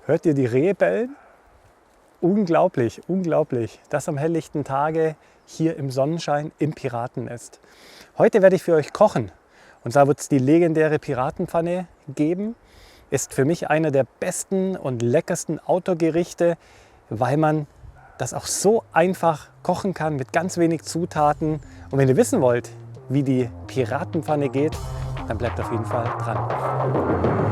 Hört ihr die Rehe bellen? Unglaublich, unglaublich. Das am helllichten Tage hier im Sonnenschein im Piratennest. Heute werde ich für euch kochen. Und zwar wird es die legendäre Piratenpfanne geben. Ist für mich einer der besten und leckersten Outdoor-Gerichte, weil man das auch so einfach kochen kann mit ganz wenig Zutaten. Und wenn ihr wissen wollt, wie die Piratenpfanne geht, dann bleibt auf jeden Fall dran.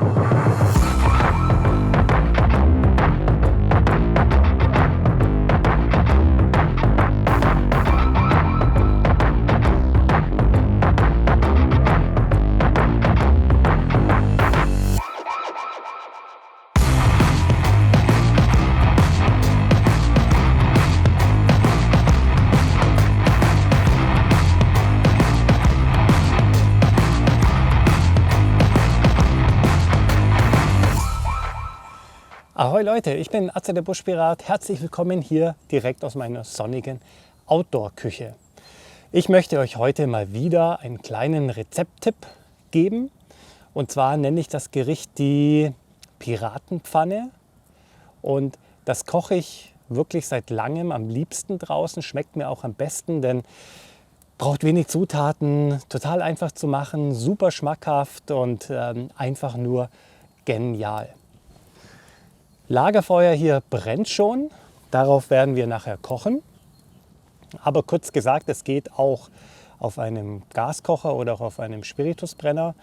Ahoi Leute, ich bin Atze der Buschpirat. Herzlich willkommen hier direkt aus meiner sonnigen Outdoor-Küche. Ich möchte euch heute mal wieder einen kleinen Rezepttipp geben. Und zwar nenne ich das Gericht die Piratenpfanne. Und das koche ich wirklich seit langem am liebsten draußen. Schmeckt mir auch am besten, denn braucht wenig Zutaten, total einfach zu machen, super schmackhaft und einfach nur genial. Lagerfeuer hier brennt schon, darauf werden wir nachher kochen. Aber kurz gesagt, es geht auch auf einem Gaskocher oder auch auf einem Spiritusbrenner.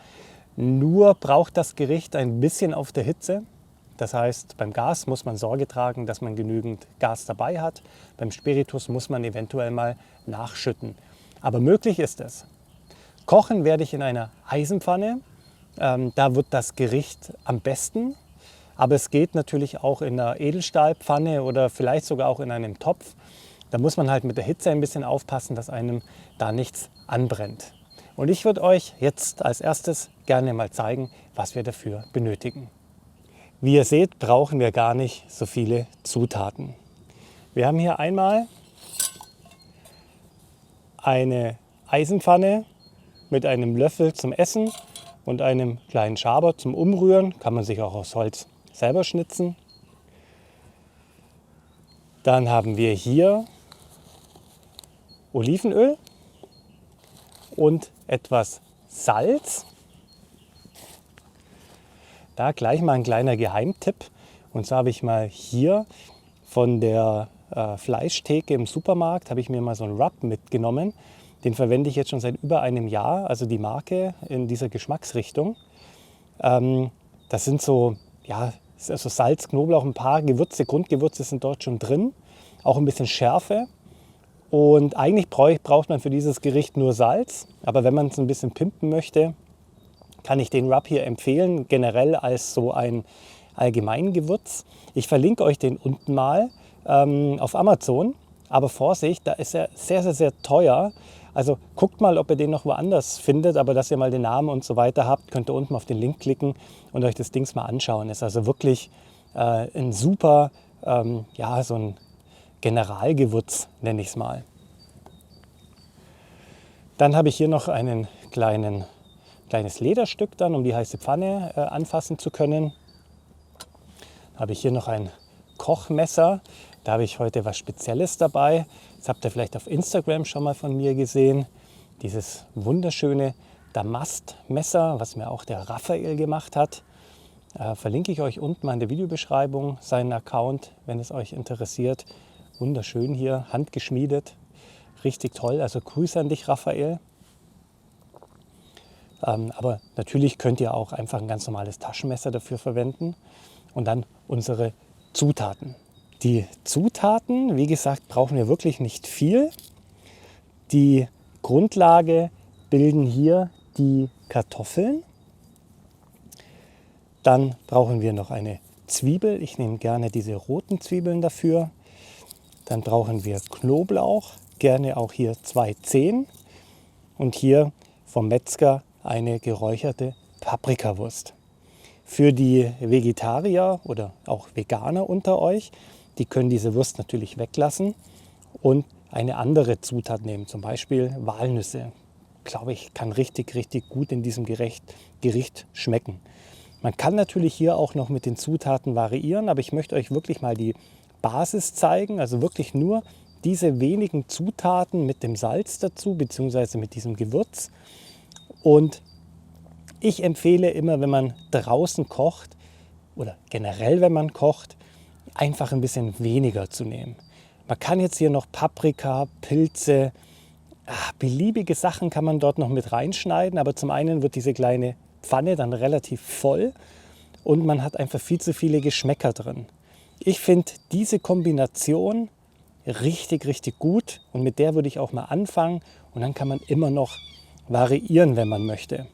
Nur braucht das Gericht ein bisschen auf der Hitze. Das heißt, beim Gas muss man Sorge tragen, dass man genügend Gas dabei hat. Beim Spiritus muss man eventuell mal nachschütten. Aber möglich ist es. Kochen werde ich in einer Eisenpfanne. Da wird das Gericht am besten. Aber es geht natürlich auch in einer Edelstahlpfanne oder vielleicht sogar auch in einem Topf. Da muss man halt mit der Hitze ein bisschen aufpassen, dass einem da nichts anbrennt. Und ich würde euch jetzt als erstes gerne mal zeigen, was wir dafür benötigen. Wie ihr seht, brauchen wir gar nicht so viele Zutaten. Wir haben hier einmal eine Eisenpfanne mit einem Löffel zum Essen und einem kleinen Schaber zum Umrühren. Kann man sich auch aus Holz selber schnitzen. Dann haben wir hier Olivenöl und etwas Salz. Da gleich mal ein kleiner Geheimtipp. Und zwar habe ich mal hier von der Fleischtheke im Supermarkt, habe ich mir mal so einen Rub mitgenommen. Den verwende ich jetzt schon seit über einem Jahr, also die Marke in dieser Geschmacksrichtung. Das sind so, ja, also Salz, Knoblauch, ein paar Gewürze, Grundgewürze sind dort schon drin. Auch ein bisschen Schärfe. Und eigentlich braucht man für dieses Gericht nur Salz. Aber wenn man es ein bisschen pimpen möchte, kann ich den Rub hier empfehlen, generell als so ein Allgemeingewürz. Ich verlinke euch den unten mal auf Amazon. Aber Vorsicht, da ist er sehr, sehr, sehr teuer. Also guckt mal, ob ihr den noch woanders findet, aber dass ihr mal den Namen und so weiter habt, könnt ihr unten auf den Link klicken und euch das Dings mal anschauen. Ist also wirklich ein super, ja, so ein Generalgewürz, nenne ich es mal. Dann habe ich hier noch ein kleines Lederstück dann, um die heiße Pfanne anfassen zu können. Dann habe ich hier noch ein Kochmesser. Da habe ich heute was Spezielles dabei. Das habt ihr vielleicht auf Instagram schon mal von mir gesehen. Dieses wunderschöne Damastmesser, was mir auch der Raphael gemacht hat. Verlinke ich euch unten mal in der Videobeschreibung seinen Account, wenn es euch interessiert. Wunderschön hier, handgeschmiedet. Richtig toll. Also Grüße an dich, Raphael. Aber natürlich könnt ihr auch einfach ein ganz normales Taschenmesser dafür verwenden. Und dann unsere Zutaten. Die Zutaten, wie gesagt, brauchen wir wirklich nicht viel. Die Grundlage bilden hier die Kartoffeln. Dann brauchen wir noch eine Zwiebel. Ich nehme gerne diese roten Zwiebeln dafür. Dann brauchen wir Knoblauch, gerne auch hier 2 Zehen. Und hier vom Metzger eine geräucherte Paprikawurst. Für die Vegetarier oder auch Veganer unter euch, die können diese Wurst natürlich weglassen und eine andere Zutat nehmen, zum Beispiel Walnüsse. Glaube ich, kann richtig, richtig gut in diesem Gericht schmecken. Man kann natürlich hier auch noch mit den Zutaten variieren, aber ich möchte euch wirklich mal die Basis zeigen, also wirklich nur diese wenigen Zutaten mit dem Salz dazu, beziehungsweise mit diesem Gewürz. Und ich empfehle immer, wenn man draußen kocht oder generell, wenn man kocht, einfach ein bisschen weniger zu nehmen. Man kann jetzt hier noch Paprika, Pilze, beliebige Sachen kann man dort noch mit reinschneiden, aber zum einen wird diese kleine Pfanne dann relativ voll und man hat einfach viel zu viele Geschmäcker drin. Ich finde diese Kombination richtig, richtig gut und mit der würde ich auch mal anfangen und dann kann man immer noch variieren, wenn man möchte.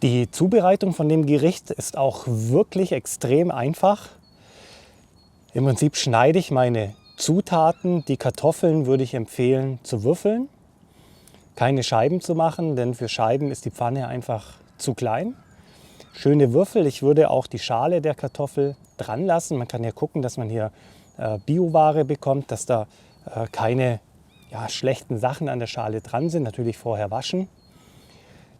Die Zubereitung von dem Gericht ist auch wirklich extrem einfach. Im Prinzip schneide ich meine Zutaten. Die Kartoffeln würde ich empfehlen zu würfeln. Keine Scheiben zu machen, denn für Scheiben ist die Pfanne einfach zu klein. Schöne Würfel. Ich würde auch die Schale der Kartoffel dran lassen. Man kann ja gucken, dass man hier Bioware bekommt, dass da keine schlechten Sachen an der Schale dran sind. Natürlich vorher waschen.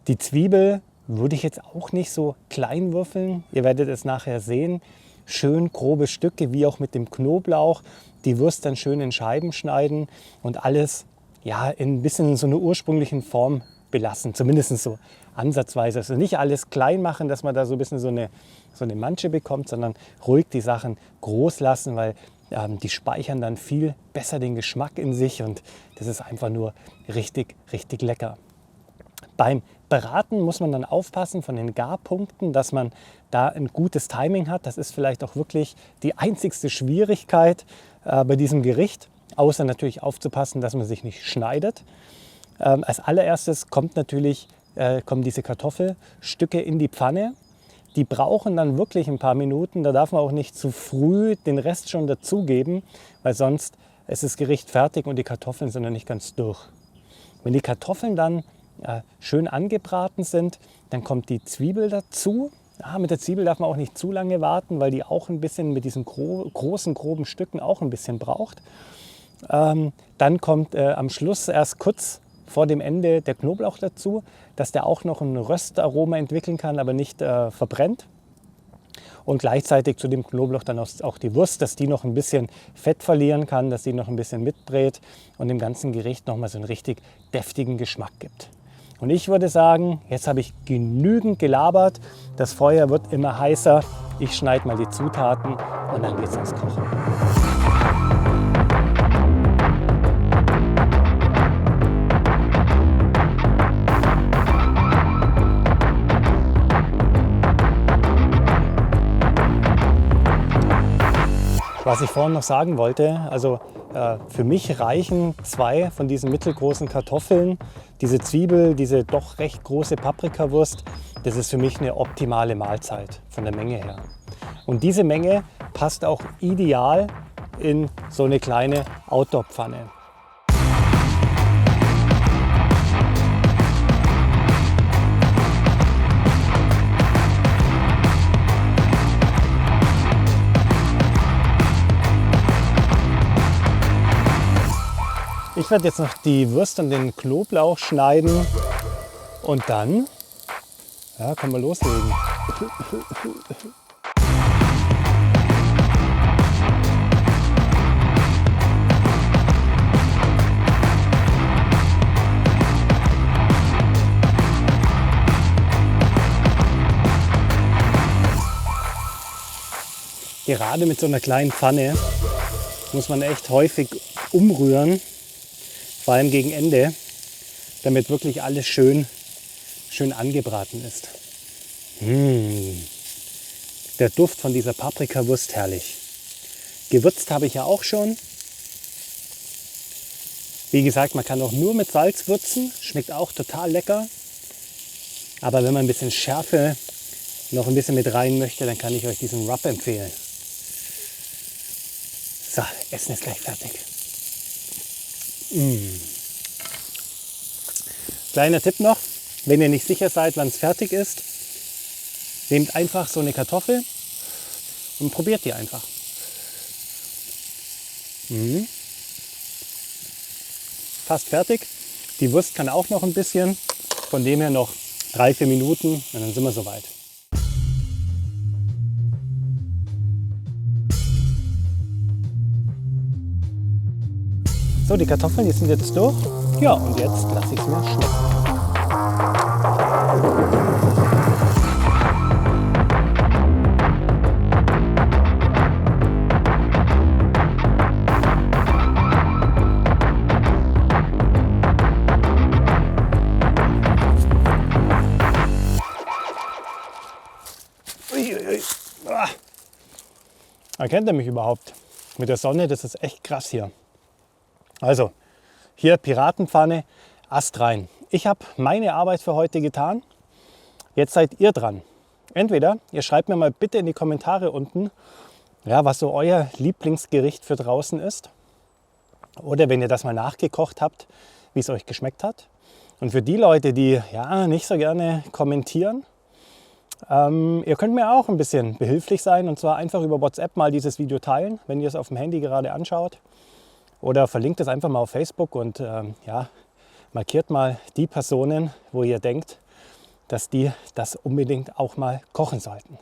Die Zwiebel würde ich jetzt auch nicht so klein würfeln. Ihr werdet es nachher sehen. Schön grobe Stücke, wie auch mit dem Knoblauch. Die Wurst dann schön in Scheiben schneiden und alles in ein bisschen so einer ursprünglichen Form belassen. Zumindest so ansatzweise. Also nicht alles klein machen, dass man da so ein bisschen so eine Mansche bekommt, sondern ruhig die Sachen groß lassen, weil die speichern dann viel besser den Geschmack in sich und das ist einfach nur richtig, richtig lecker. Beim Braten muss man dann aufpassen von den Garpunkten, dass man da ein gutes Timing hat. Das ist vielleicht auch wirklich die einzigste Schwierigkeit bei diesem Gericht, außer natürlich aufzupassen, dass man sich nicht schneidet. Als allererstes kommen diese Kartoffelstücke in die Pfanne. Die brauchen dann wirklich ein paar Minuten. Da darf man auch nicht zu früh den Rest schon dazugeben, weil sonst ist das Gericht fertig und die Kartoffeln sind noch nicht ganz durch. Wenn die Kartoffeln dann schön angebraten sind, dann kommt die Zwiebel dazu. Mit der Zwiebel darf man auch nicht zu lange warten, weil die auch ein bisschen mit diesen großen, groben Stücken auch ein bisschen braucht. Dann kommt am Schluss erst kurz vor dem Ende der Knoblauch dazu, dass der auch noch ein Röstaroma entwickeln kann, aber nicht verbrennt. Und gleichzeitig zu dem Knoblauch dann auch die Wurst, dass die noch ein bisschen Fett verlieren kann, dass die noch ein bisschen mitbrät und dem ganzen Gericht noch mal so einen richtig deftigen Geschmack gibt. Und ich würde sagen, jetzt habe ich genügend gelabert. Das Feuer wird immer heißer. Ich schneide mal die Zutaten und dann geht es ans Kochen. Was ich vorhin noch sagen wollte, also für mich reichen 2 von diesen mittelgroßen Kartoffeln, diese Zwiebel, diese doch recht große Paprikawurst, das ist für mich eine optimale Mahlzeit von der Menge her. Und diese Menge passt auch ideal in so eine kleine Outdoor-Pfanne. Ich werde jetzt noch die Wurst und den Knoblauch schneiden und dann können wir loslegen. Gerade mit so einer kleinen Pfanne muss man echt häufig umrühren. Vor allem gegen Ende, damit wirklich alles schön angebraten ist. Der Duft von dieser Paprikawurst, herrlich. Gewürzt habe ich ja auch schon. Wie gesagt, man kann auch nur mit Salz würzen, schmeckt auch total lecker. Aber wenn man ein bisschen Schärfe noch ein bisschen mit rein möchte, dann kann ich euch diesen Rub empfehlen. So, Essen ist gleich fertig. Kleiner Tipp noch, wenn ihr nicht sicher seid, wann es fertig ist, nehmt einfach so eine Kartoffel und probiert die einfach. Fast fertig. Die Wurst kann auch noch ein bisschen, von dem her noch 3-4 Minuten und dann sind wir soweit. So, die Kartoffeln, die sind jetzt durch. Ja, und jetzt lasse ich es mir schmecken. Uiuiui. Ah. Erkennt ihr mich überhaupt? Mit der Sonne, das ist echt krass hier. Also, hier Piratenpfanne, astrein. Ich habe meine Arbeit für heute getan. Jetzt seid ihr dran. Entweder ihr schreibt mir mal bitte in die Kommentare unten, ja, was so euer Lieblingsgericht für draußen ist. Oder wenn ihr das mal nachgekocht habt, wie es euch geschmeckt hat. Und für die Leute, die ja nicht so gerne kommentieren, ihr könnt mir auch ein bisschen behilflich sein. Und zwar einfach über WhatsApp mal dieses Video teilen, wenn ihr es auf dem Handy gerade anschaut. Oder verlinkt es einfach mal auf Facebook und ja, markiert mal die Personen, wo ihr denkt, dass die das unbedingt auch mal kochen sollten.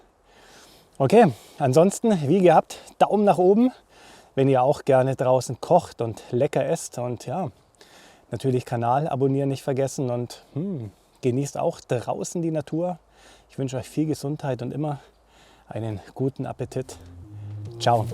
Okay, ansonsten, wie gehabt, Daumen nach oben, wenn ihr auch gerne draußen kocht und lecker esst. Und ja, natürlich Kanal abonnieren nicht vergessen und genießt auch draußen die Natur. Ich wünsche euch viel Gesundheit und immer einen guten Appetit. Ciao.